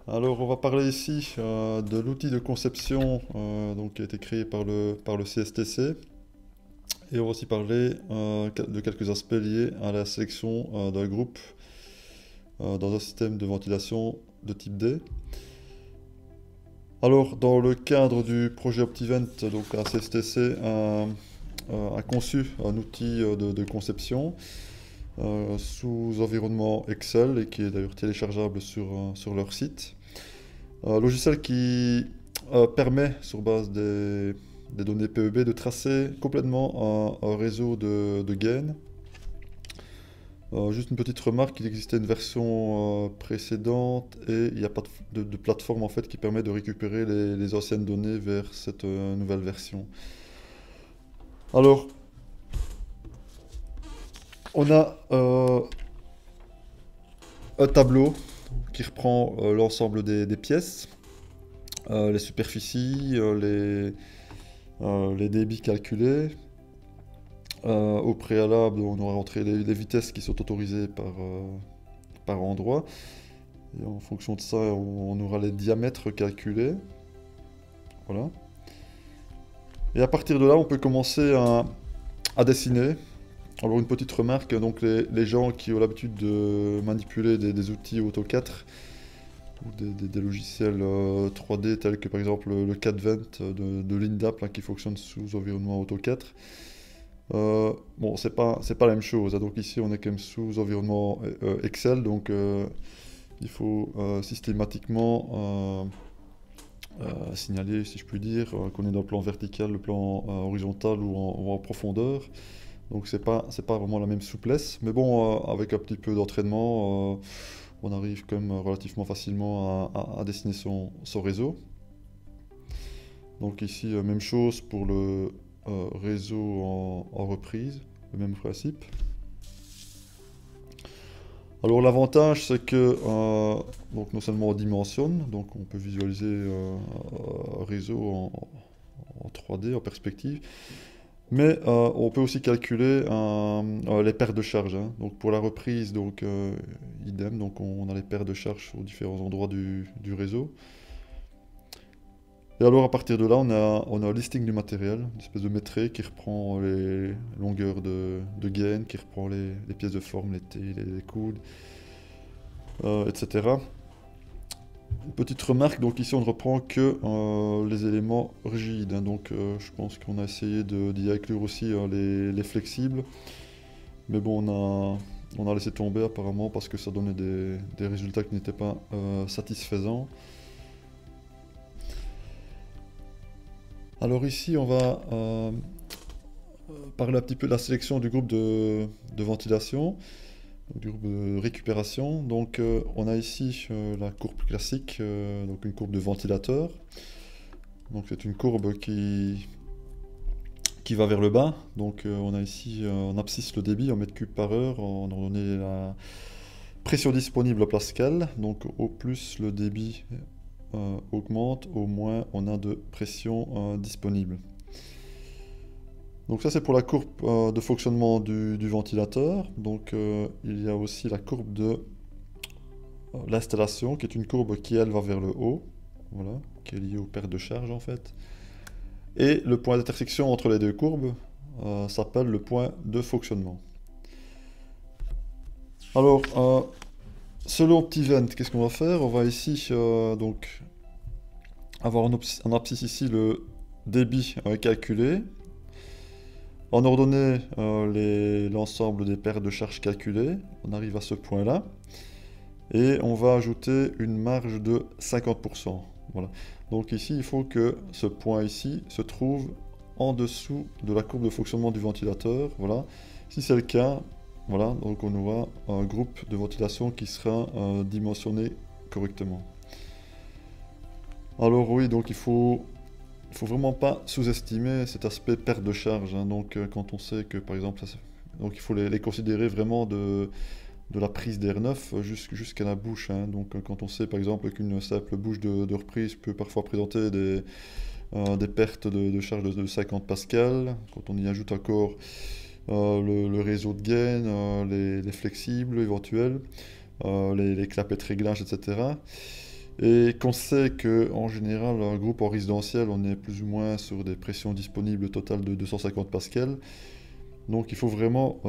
Alors, on va parler ici de l'outil de conception donc, qui a été créé par le CSTC. Et on va aussi parler de quelques aspects liés à la sélection d'un groupe dans un système de ventilation de type D. Alors, dans le cadre du projet Optivent, donc la CSTC a conçu un outil de conception sous environnement Excel et qui est d'ailleurs téléchargeable sur leur site. Logiciel qui permet, sur base des données PEB, de tracer complètement un réseau de gaines. Juste une petite remarque, il existait une version précédente et il n'y a pas de plateforme en fait qui permet de récupérer les anciennes données vers cette nouvelle version. Alors, on a un tableau qui reprend l'ensemble des pièces, les superficies, les débits calculés. Au préalable, on aura rentré les vitesses qui sont autorisées par endroit. Et en fonction de ça, on aura les diamètres calculés. Voilà. Et à partir de là, on peut commencer à dessiner. Alors une petite remarque, donc les gens qui ont l'habitude de manipuler des outils AutoCAD ou des logiciels 3D tels que par exemple le CADVent de Lindap là, qui fonctionne sous environnement AutoCAD. Bon, c'est pas la même chose, hein. Donc ici, on est quand même sous environnement Excel, donc il faut systématiquement signaler, si je puis dire, qu'on est dans le plan vertical, le plan horizontal ou en profondeur. Donc c'est pas vraiment la même souplesse, mais bon, avec un petit peu d'entraînement, on arrive quand même relativement facilement à dessiner son réseau. Donc ici, même chose pour le réseau en reprise, le même principe. Alors l'avantage c'est que donc non seulement on dimensionne, donc on peut visualiser un réseau en 3D, en perspective, mais on peut aussi calculer les paires de charges, hein. Donc pour la reprise, donc idem, donc on a les paires de charges aux différents endroits du réseau. Et alors à partir de là, on a un listing du matériel, une espèce de métré qui reprend les longueurs de gaine, qui reprend les pièces de forme, les T, les coudes, etc. Une petite remarque, donc ici on ne reprend que les éléments rigides, hein. Donc je pense qu'on a essayé d'y inclure aussi les flexibles. Mais bon, on a laissé tomber apparemment parce que ça donnait des résultats qui n'étaient pas satisfaisants. Alors ici, on va parler un petit peu de la sélection du groupe de ventilation, donc du groupe de récupération. Donc on a ici la courbe classique, donc une courbe de ventilateur. Donc c'est une courbe qui va vers le bas. Donc on a ici en abscisse le débit en mètres cubes par heure, on a donné la pression disponible en pascal. Donc au plus le débit augmente, au moins on a de pression disponible. Donc ça c'est pour la courbe de fonctionnement du ventilateur. Donc il y a aussi la courbe de l'installation qui est une courbe qui elle va vers le haut, voilà, qui est liée aux paires de charges en fait. Et le point d'intersection entre les deux courbes s'appelle le point de fonctionnement. Alors selon Optivent, qu'est-ce qu'on va faire? On va ici donc avoir en abscisse ici le débit calculé. On a ordonné l'ensemble des paires de charges calculées. On arrive à ce point-là. Et on va ajouter une marge de 50%. Voilà. Donc ici, il faut que ce point ici se trouve en dessous de la courbe de fonctionnement du ventilateur. Voilà. Si c'est le cas, voilà, donc on aura un groupe de ventilation qui sera dimensionné correctement. Alors oui, donc il faut vraiment pas sous-estimer cet aspect perte de charge, hein. Donc quand on sait que par exemple, donc il faut les considérer vraiment de la prise d'air neuf jusqu'à la bouche, hein. Donc quand on sait par exemple qu'une simple bouche de reprise peut parfois présenter des pertes de charge de 50 pascal, quand on y ajoute encore le réseau de gaine, les flexibles éventuels, les clapettes réglages, etc. Et qu'on sait qu'en général, un groupe en résidentiel, on est plus ou moins sur des pressions disponibles totales de 250 pascal. Donc il faut vraiment,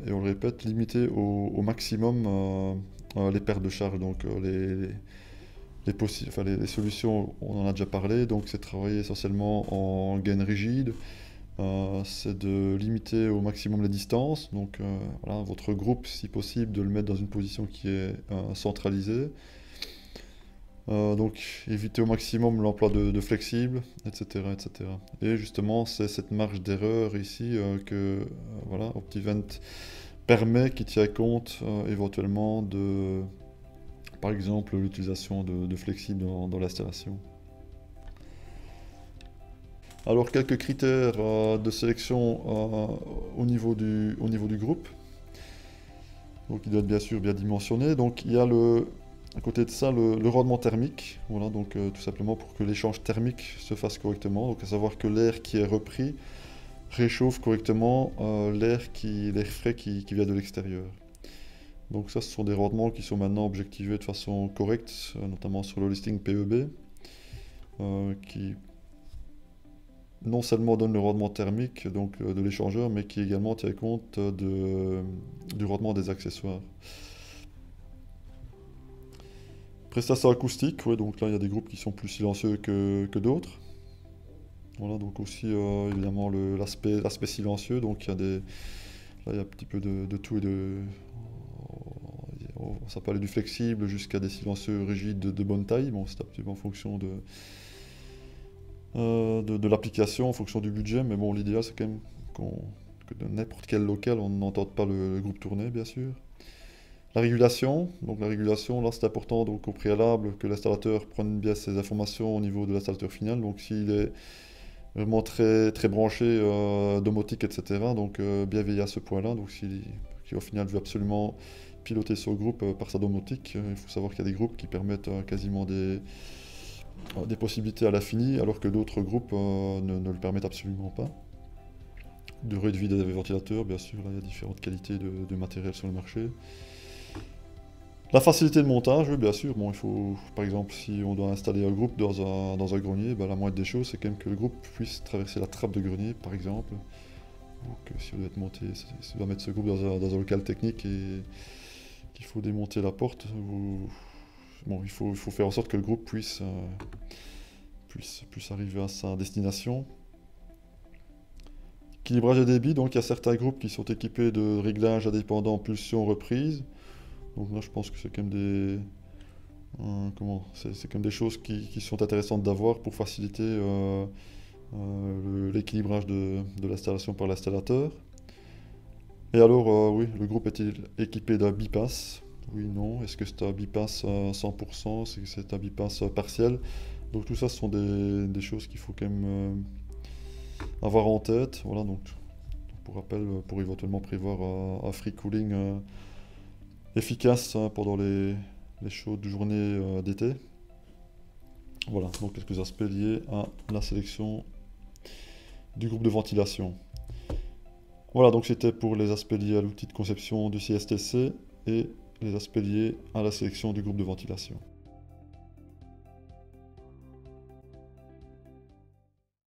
et on le répète, limiter au maximum les pertes de charge. Donc les solutions, on en a déjà parlé, donc c'est travailler essentiellement en gaine rigide, c'est de limiter au maximum les distances. Donc voilà, votre groupe, si possible, de le mettre dans une position qui est centralisée. Donc éviter au maximum l'emploi de flexibles, etc., etc. Et justement, c'est cette marge d'erreur ici voilà, OptiVent permet, qui tient compte éventuellement de, par exemple, l'utilisation de flexibles dans l'installation. Alors quelques critères de sélection au niveau du groupe. Donc il doit être bien sûr bien dimensionné. Donc il y a à côté de ça le rendement thermique. Voilà, donc tout simplement pour que l'échange thermique se fasse correctement. Donc à savoir que l'air qui est repris réchauffe correctement l'air frais qui vient de l'extérieur. Donc ça, ce sont des rendements qui sont maintenant objectivés de façon correcte, notamment sur le listing PEB, qui non seulement donne le rendement thermique donc, de l'échangeur, mais qui également tient compte du rendement des accessoires. Prestations acoustiques, ouais, donc là il y a des groupes qui sont plus silencieux que d'autres. Voilà, donc aussi évidemment l'aspect silencieux, donc là il y a un petit peu de tout et ça peut aller du flexible jusqu'à des silencieux rigides de bonne taille. Bon, c'est un petit peu en fonction de l'application, en fonction du budget, mais bon, l'idéal c'est quand même que de n'importe quel local, on n'entende pas le groupe tourner, bien sûr. La régulation, donc la régulation, là c'est important donc au préalable que l'installateur prenne bien ses informations au niveau de l'installateur final, donc s'il est vraiment très branché domotique, etc., donc bien veiller à ce point-là, donc s'il au final veut absolument piloter son groupe par sa domotique, il faut savoir qu'il y a des groupes qui permettent quasiment des possibilités à l'infini, alors que d'autres groupes ne le permettent absolument pas. Durée de vie des ventilateurs, bien sûr, là il y a différentes qualités de matériel sur le marché. La facilité de montage, oui, bien sûr. Bon, il faut, par exemple, si on doit installer un groupe dans un grenier, ben, la moindre des choses, c'est quand même que le groupe puisse traverser la trappe de grenier, par exemple. Donc, si on doit si on doit mettre ce groupe dans un local technique et qu'il faut démonter la porte, bon, il faut faire en sorte que le groupe puisse arriver à sa destination. Équilibrage des débits, donc il y a certains groupes qui sont équipés de réglages indépendants pulsion reprise. Donc là je pense que c'est quand même c'est quand même des choses qui sont intéressantes d'avoir pour faciliter l'équilibrage de l'installation par l'installateur. Et alors oui, le groupe est-il équipé d'un bypass? Oui, non. Est-ce que c'est un bypass 100%? Est-ce que c'est un bypass partiel? Donc tout ça ce sont des choses qu'il faut quand même avoir en tête. Voilà, donc pour rappel, pour éventuellement prévoir un free cooling efficace pendant les chaudes journées d'été. Voilà, donc quelques aspects liés à la sélection du groupe de ventilation. Voilà, donc c'était pour les aspects liés à l'outil de conception du CSTC et les aspects liés à la sélection du groupe de ventilation.